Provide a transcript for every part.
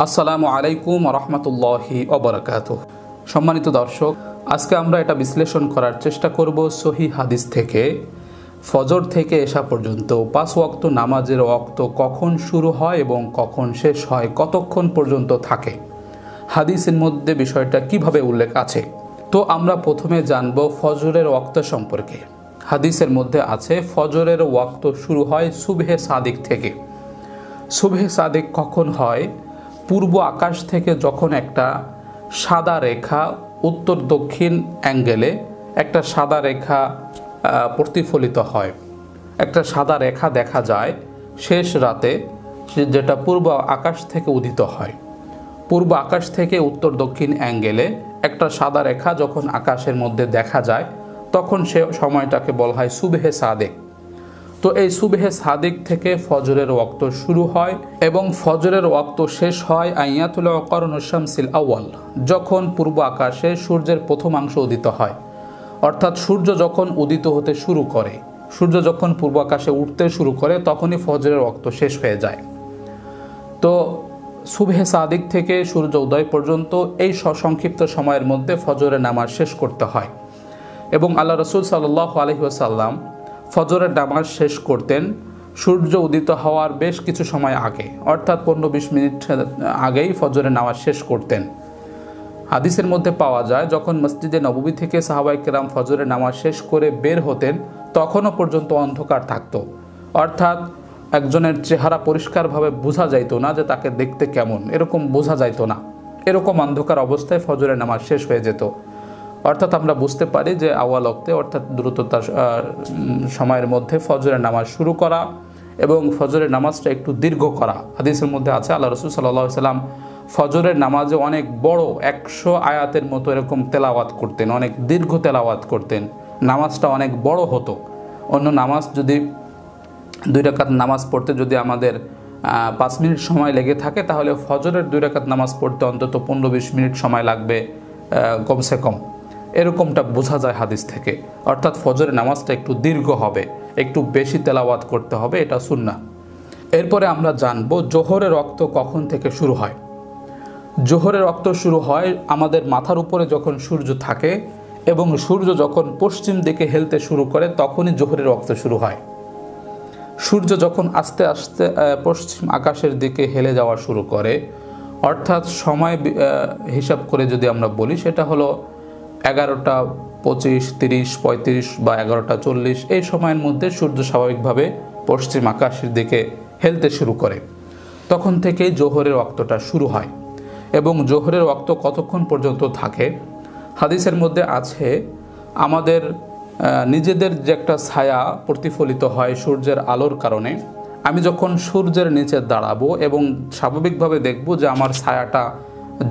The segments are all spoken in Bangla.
আসসালামু আলাইকুম রহমতুল্লাহি ওবারাকাতুহ। সম্মানিত দর্শক, আজকে আমরা এটা বিশ্লেষণ করার চেষ্টা করব সহিহ হাদিস থেকে ফজর থেকে এশা পর্যন্ত 5 ওয়াক্ত নামাজের ওয়াক্ত কখন শুরু হয় এবং কখন শেষ হয়, কতক্ষণ পর্যন্ত থাকে, হাদিসের মধ্যে বিষয়টা কিভাবে উল্লেখ আছে। তো আমরা প্রথমে জানব ফজরের ওয়াক্ত সম্পর্কে। হাদিসের মধ্যে আছে ফজরের ওয়াক্ত শুরু হয় সুবহে সাদিক থেকে। সুবহে সাদিক কখন হয়? পূর্ব আকাশ থেকে যখন একটা সাদা রেখা উত্তর দক্ষিণ অ্যাঙ্গেলে একটা সাদা রেখা প্রতিফলিত হয়, একটা সাদা রেখা দেখা যায় শেষ রাতে, যেটা পূর্ব আকাশ থেকে উদিত হয়। পূর্ব আকাশ থেকে উত্তর দক্ষিণ অ্যাঙ্গেলে একটা সাদা রেখা যখন আকাশের মধ্যে দেখা যায় তখন সে সময়টাকে বলা হয় সুবহে সাদিক। তো এই সুবহে সাদিক থেকে ফজরের ওয়াক্ত শুরু হয় এবং ফজরের ওয়াক্ত শেষ হয় আইয়াতুল করনুশ শামসিল আউয়াল, যখন পূর্ব আকাশে সূর্যের প্রথমাংশ উদিত হয়। অর্থাৎ সূর্য যখন উদিত হতে শুরু করে, সূর্য যখন পূর্ব আকাশে উঠতে শুরু করে, তখনই ফজরের ওয়াক্ত শেষ হয়ে যায়। তো সুবহে সাদিক থেকে সূর্য উদয় পর্যন্ত এই সংক্ষিপ্ত সময়ের মধ্যে ফজরের নামাজ শেষ করতে হয়। এবং আল্লাহ রাসূল সাল্লাল্লাহু আলাইহি ওয়াসাল্লাম ফজরের নামাজ শেষ করতেন সূর্য উদিত হওয়ার বেশ কিছু সময় আগে, অর্থাৎ 15-20 মিনিট আগেই ফজরের নামাজ শেষ করতেন। হাদিসের মধ্যে পাওয়া যায় যখন মসজিদে নববী থেকে সাহাবায়ে কেরাম ফজরের নামাজ শেষ করে বের হতেন তখনও পর্যন্ত অন্ধকার থাকতো, অর্থাৎ একজনের চেহারা পরিষ্কারভাবে বোঝা যাইতো না যে তাকে দেখতে কেমন, এরকম বোঝা যাইতো না। এরকম অন্ধকার অবস্থায় ফজরের নামাজ শেষ হয়ে যেত। অর্থাৎ আমরা বুঝতে পারি যে আওয়াল ওয়াক্তে অর্থাৎ দ্রুততার সময়ের মধ্যে ফজরের নামাজ শুরু করা এবং ফজরের নামাজটা একটু দীর্ঘ করা। হাদিসের মধ্যে আছে আল্লাহ রাসূল সাল্লাল্লাহু আলাইহি ওয়াসাল্লাম ফজরের নামাজে অনেক বড় 100 আয়াতের মতো এরকম তেলাওয়াত করতেন, অনেক দীর্ঘ তেলাওয়াত করতেন। নামাজটা অনেক বড় হতো। অন্য নামাজ যদি 2 রাকাত নামাজ পড়তে যদি আমাদের 5 মিনিট সময় লেগে থাকে, তাহলে ফজরের 2 রাকাত নামাজ পড়তে অন্তত 15-20 মিনিট সময় লাগবে কমসে কম, এরকমটা বোঝা যায় হাদিস থেকে। অর্থাৎ ফজরের নামাজটা একটু দীর্ঘ হবে, একটু বেশি তেলাওয়াত করতে হবে, এটা সুন্নাহ। এরপরে আমরা জানবো জোহরের ওয়াক্ত কখন থেকে শুরু হয়। জোহরের ওয়াক্ত শুরু হয় আমাদের মাথার উপরে যখন সূর্য থাকে এবং সূর্য যখন পশ্চিম দিকে হেলতে শুরু করে তখনই জোহরের ওয়াক্ত শুরু হয়। সূর্য যখন আস্তে আস্তে পশ্চিম আকাশের দিকে হেলে যাওয়া শুরু করে, অর্থাৎ সময় হিসাব করে যদি আমরা বলি সেটা হলো 11:25, 30, 35 বা 11:40, এই সময়ের মধ্যে সূর্য স্বাভাবিকভাবে পশ্চিম আকাশের দিকে হেলতে শুরু করে। তখন থেকেই জোহরের ওয়াক্তটা শুরু হয়। এবং জোহরের ওয়াক্ত কতক্ষণ পর্যন্ত থাকে? হাদিসের মধ্যে আছে আমাদের নিজেদের যে একটা ছায়া প্রতিফলিত হয় সূর্যের আলোর কারণে, আমি যখন সূর্যের নিচে দাঁড়াবো এবং স্বাভাবিকভাবে দেখব যে আমার ছায়াটা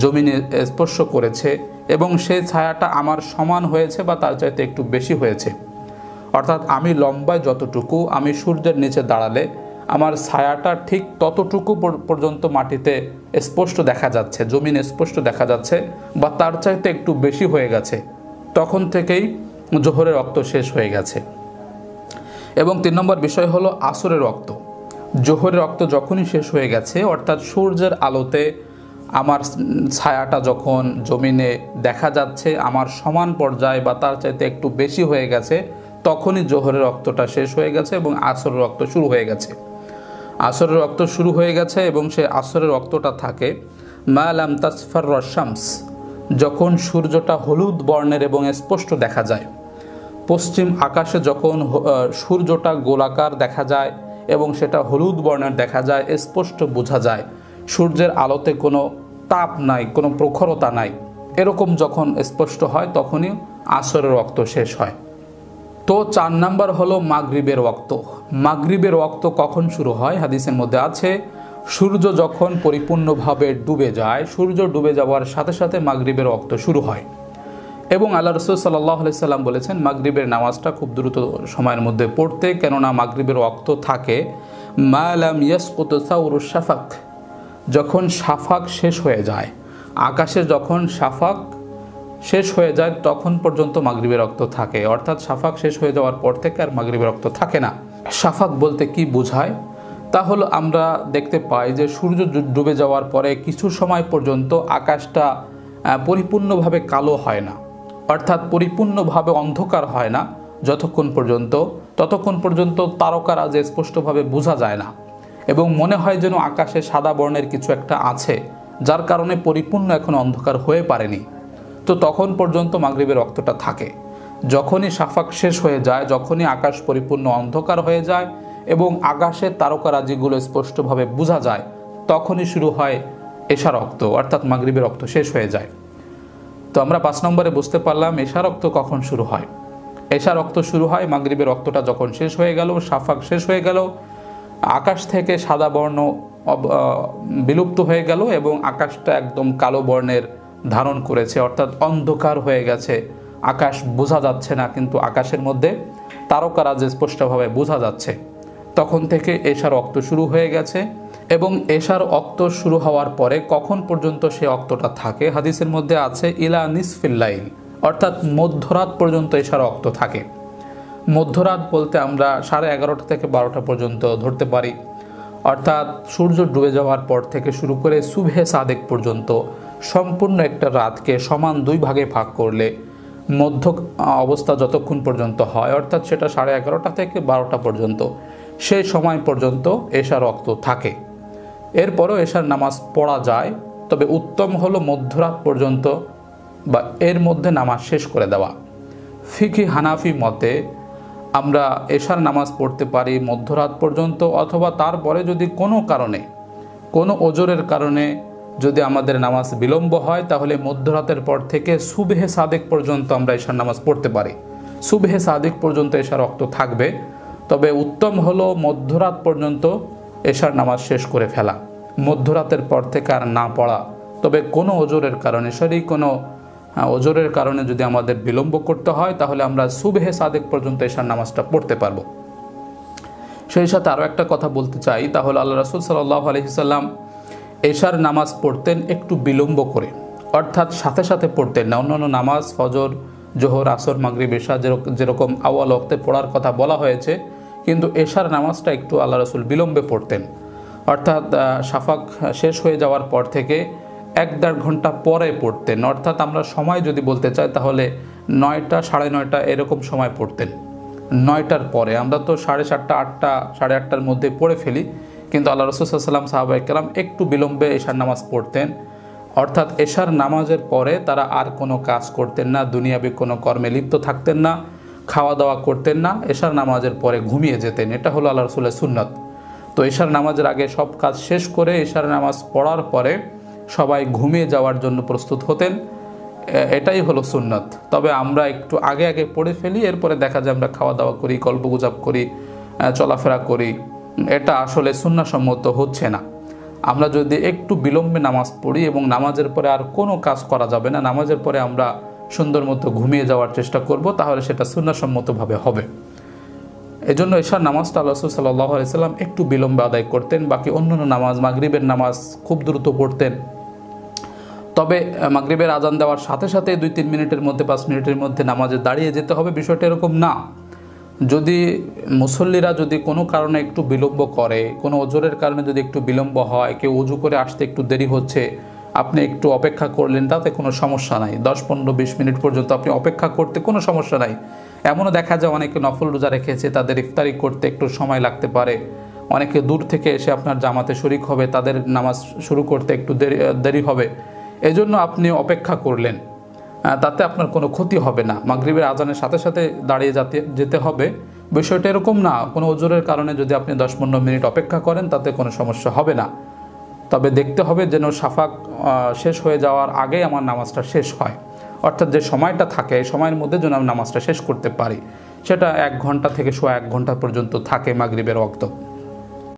জমিনে স্পর্শ করেছে এবং সেই ছায়াটা আমার সমান হয়েছে বা তার চাইতে একটু বেশি হয়েছে। অর্থাৎ আমি লম্বায় যতটুকু, আমি সূর্যের নিচে দাঁড়ালে আমার ছায়াটা ঠিক ততটুকু পর্যন্ত মাটিতে স্পষ্ট দেখা যাচ্ছে, জমিনে স্পষ্ট দেখা যাচ্ছে বা তার চাইতে একটু বেশি হয়ে গেছে, তখন থেকেই জোহরের ওয়াক্ত শেষ হয়ে গেছে। এবং 3 নম্বর বিষয় হলো আসরের ওয়াক্ত। জোহরের ওয়াক্ত যখনই শেষ হয়ে গেছে, অর্থাৎ সূর্যের আলোতে আমার ছায়াটা যখন জমিনে দেখা যাচ্ছে আমার সমান পর্যায়ে বা তার চাইতে একটু বেশি হয়ে গেছে, তখনই জোহরের ওয়াক্তটা শেষ হয়ে গেছে এবং আসরের ওয়াক্ত শুরু হয়ে গেছে। আসরের ওয়াক্ত শুরু হয়ে গেছে এবং সেই আসরের ওয়াক্তটা থাকে মা লাম তাসফাররাশ শামস, যখন সূর্যটা হলুদ বর্ণের এবং স্পষ্ট দেখা যায়। পশ্চিম আকাশে যখন সূর্যটা গোলাকার দেখা যায় এবং সেটা হলুদ বর্ণের দেখা যায়, স্পষ্ট বোঝা যায়, সূর্যের আলোতে কোনো তাপ নাই, কোনো প্রখরতা নাই, এরকম যখন স্পষ্ট হয় তখনই আসরের ওয়াক্ত শেষ হয়। তো 4 নাম্বার হলো মাগরিবের ওয়াক্ত। মাগরিবের ওয়াক্ত কখন শুরু হয়? হাদিসের মধ্যে আছে সূর্য যখন পরিপূর্ণভাবে ডুবে যায়, সূর্য ডুবে যাওয়ার সাথে সাথে মাগরিবের ওয়াক্ত শুরু হয়। এবং আল্লাহ রাসূল সাল্লাল্লাহু আলাইহি সাল্লাম বলেছেন মাগরিবের নামাজটা খুব দ্রুত সময়ের মধ্যে পড়তে, কেননা মাগরিবের ওয়াক্ত থাকে মা লাম ইয়াসকুত সাউরুশ শাফাক, যখন শাফাক শেষ হয়ে যায়, আকাশে যখন শাফাক শেষ হয়ে যায় তখন পর্যন্ত মাগরিবের ওয়াক্ত থাকে। অর্থাৎ শাফাক শেষ হয়ে যাওয়ার পর থেকে আর মাগরিবের ওয়াক্ত থাকে না। শাফাক বলতে কি বোঝায়? তাহলে আমরা দেখতে পাই যে সূর্য ডুবে যাওয়ার পরে কিছু সময় পর্যন্ত আকাশটা পরিপূর্ণভাবে কালো হয় না, অর্থাৎ পরিপূর্ণভাবে অন্ধকার হয় না। ততক্ষণ পর্যন্ত তারকারাজ স্পষ্টভাবে বোঝা যায় না এবং মনে হয় যেন আকাশে সাদা বর্ণের কিছু একটা আছে, যার কারণে পরিপূর্ণ এখন অন্ধকার হয়ে পারেনি। তো তখন পর্যন্ত মাগরিবের ওয়াক্তটা থাকে। যখনই শাফাক শেষ হয়ে যায়, যখনই আকাশ পরিপূর্ণ অন্ধকার হয়ে যায় এবং আকাশের তারকারাজিগুলো স্পষ্টভাবে বোঝা যায়, তখনই শুরু হয় এশার ওয়াক্ত, অর্থাৎ মাগরিবের ওয়াক্ত শেষ হয়ে যায়। তো আমরা 5 নম্বরে বুঝতে পারলাম এশার ওয়াক্ত কখন শুরু হয়। এশার ওয়াক্ত শুরু হয় মাগরিবের ওয়াক্তটা যখন শেষ হয়ে গেল, শাফাক শেষ হয়ে গেল, আকাশ থেকে সাদা বর্ণ বিলুপ্ত হয়ে গেল এবং আকাশটা একদম কালো বর্ণের ধারণ করেছে, অর্থাৎ অন্ধকার হয়ে গেছে। আকাশ বোঝা যাচ্ছে না, কিন্তু আকাশের মধ্যে তারকারাজ স্পষ্টভাবে বোঝা যাচ্ছে। তখন থেকে এশার ওয়াক্ত শুরু হয়ে গেছে। এবং এশার ওয়াক্ত শুরু হওয়ার পরে কখন পর্যন্ত সে ওয়াক্তটা থাকে, হাদিসের মধ্যে আছে ইলা নিসফিল লাইল, অর্থাৎ মধ্যরাত পর্যন্ত এশার ওয়াক্ত থাকে। মধ্যরাত বলতে আমরা 11:30 থেকে 12টা পর্যন্ত ধরতে পারি, অর্থাৎ সূর্য ডুবে যাওয়ার পর থেকে শুরু করে সুবহে সাদেক পর্যন্ত সম্পূর্ণ একটা রাতকে সমান 2 ভাগে ভাগ করলে মধ্য অবস্থা যতক্ষণ পর্যন্ত হয়, অর্থাৎ সেটা 11:30 থেকে 12টা পর্যন্ত, সেই সময় পর্যন্ত এশার ওয়াক্ত থাকে। এরপরও এশার নামাজ পড়া যায়, তবে উত্তম হলো মধ্যরাত পর্যন্ত বা এর মধ্যে নামাজ শেষ করে দেওয়া। ফিকি হানাফি মতে আমরা এশার নামাজ পড়তে পারি মধ্যরাত পর্যন্ত, অথবা তারপরে যদি কোনো কারণে, কোনো ওজরের কারণে যদি আমাদের নামাজ বিলম্ব হয়, তাহলে মধ্যরাতের পর থেকে সুবহে সাদেক পর্যন্ত আমরা এশার নামাজ পড়তে পারি। সুবহে সাদেক পর্যন্ত এশার ওয়াক্ত থাকবে, তবে উত্তম হলো মধ্যরাত পর্যন্ত এশার নামাজ শেষ করে ফেলা, মধ্যরাতের পর থেকে আর না পড়া। তবে কোনো ওজরের কারণে, কোনো ওজরের কারণে যদি আমাদের বিলম্ব করতে হয়, তাহলে আমরা সুবহে সাদেক পর্যন্ত এশার নামাজটা পড়তে পারবো। সেই সাথে আরও একটা কথা বলতে চাই, তাহলে আল্লাহ রাসূল সাল্লাল্লাহু আলাইহি সাল্লাম এশার নামাজ পড়তেন একটু বিলম্ব করে, অর্থাৎ সাথে সাথে পড়তেন না। অন্যান্য নামাজ ফজর, জোহর, আসর, মাগরিব, এশা যেরকম আউয়াল ওয়াক্তে পড়ার কথা বলা হয়েছে, কিন্তু এশার নামাজটা একটু আল্লাহ রাসূল বিলম্বে পড়তেন, অর্থাৎ শাফাক শেষ হয়ে যাওয়ার পর থেকে 1-1.5 ঘন্টা পরে পড়তেন। অর্থাৎ আমরা সময় যদি বলতে চাই, তাহলে 9টা, 9:30 এরকম সময় পড়তেন। 9টার পরে আমরা তো 7:30, 8টা, 8:30টার মধ্যে পড়ে ফেলি, কিন্তু আল্লাহ রাসূল সাল্লাল্লাহু আলাইহি ওয়াসাল্লাম, সাহাবায়ে কেরাম একটু বিলম্বে এশার নামাজ পড়তেন। অর্থাৎ এশার নামাজের পরে তারা আর কোনো কাজ করতেন না, দুনিয়াবি কোনো কর্মে লিপ্ত থাকতেন না, খাওয়া দাওয়া করতেন না, এশার নামাজের পরে ঘুমিয়ে যেতেন। এটা হলো আল্লাহ রাসূলের সুন্নাত। তো এশার নামাজের আগে সব কাজ শেষ করে এশার নামাজ পড়ার পরে সবাই ঘুমিয়ে যাওয়ার জন্য প্রস্তুত হতেন, এটাই হলো সুন্নাত। তবে আমরা একটু আগে আগে পড়ে ফেলি, এরপরে দেখা যায় আমরা খাওয়া দাওয়া করি, গল্পগুজব করি, চলাফেরা করি। এটা আসলে সুন্নাহসম্মত হচ্ছে না। আমরা যদি একটু বিলম্বে নামাজ পড়ি এবং নামাজের পরে আর কোনো কাজ করা যাবে না, নামাজের পরে আমরা সুন্দর মতো ঘুমিয়ে যাওয়ার চেষ্টা করব, তাহলে সেটা সুন্নাহসম্মতভাবে হবে। এজন্য এশার নামাজটা আল্লাহ রাসূল সাল্লাল্লাহু আলাইহি সাল্লাম একটু বিলম্বে আদায় করতেন। বাকি অন্যান্য নামাজ, মাগরিবের নামাজ খুব দ্রুত পড়তেন। তবে মাগরিবের আজান দেওয়ার সাথে সাথে 2-3 মিনিটের মধ্যে, 5 মিনিটের মধ্যে নামাজে দাঁড়িয়ে যেতে হবে, বিষয়টা এরকম না। যদি মুসল্লিরা যদি কোনো কারণে একটু বিলম্ব করে, কোনো ওজরের কারণে যদি একটু বিলম্ব হয়, কেউ ওযু করে আসতে একটু দেরি হচ্ছে, আপনি একটু অপেক্ষা করলেন, তাতে কোনো সমস্যা নাই। 10-15-20 মিনিট পর্যন্ত আপনি অপেক্ষা করতে কোনো সমস্যা নাই। এমনও দেখা যায় অনেকে নফল রোজা রেখেছে, তাদের ইফতারি করতে একটু সময় লাগতে পারে। অনেকে দূর থেকে এসে আপনার জামাতে শরিক হবে, তাদের নামাজ শুরু করতে একটু দেরি হবে। এজন্য আপনি অপেক্ষা করলেন, তাতে আপনার কোনো ক্ষতি হবে না। মাগরিবের আজানের সাথে সাথে দাঁড়িয়ে যেতে হবে, বিষয়টা এরকম না। কোনো ওজরের কারণে যদি আপনি 10-15 মিনিট অপেক্ষা করেন, তাতে কোনো সমস্যা হবে না। তবে দেখতে হবে যেন শাফাক শেষ হয়ে যাওয়ার আগেই আমার নামাজটা শেষ হয়, অর্থাৎ যে সময়টা থাকে এই সময়ের মধ্যে যেন আমি নামাজটা শেষ করতে পারি। সেটা 1 ঘন্টা থেকে 1.25 ঘন্টা পর্যন্ত থাকে মাগরিবের ওয়াক্ত।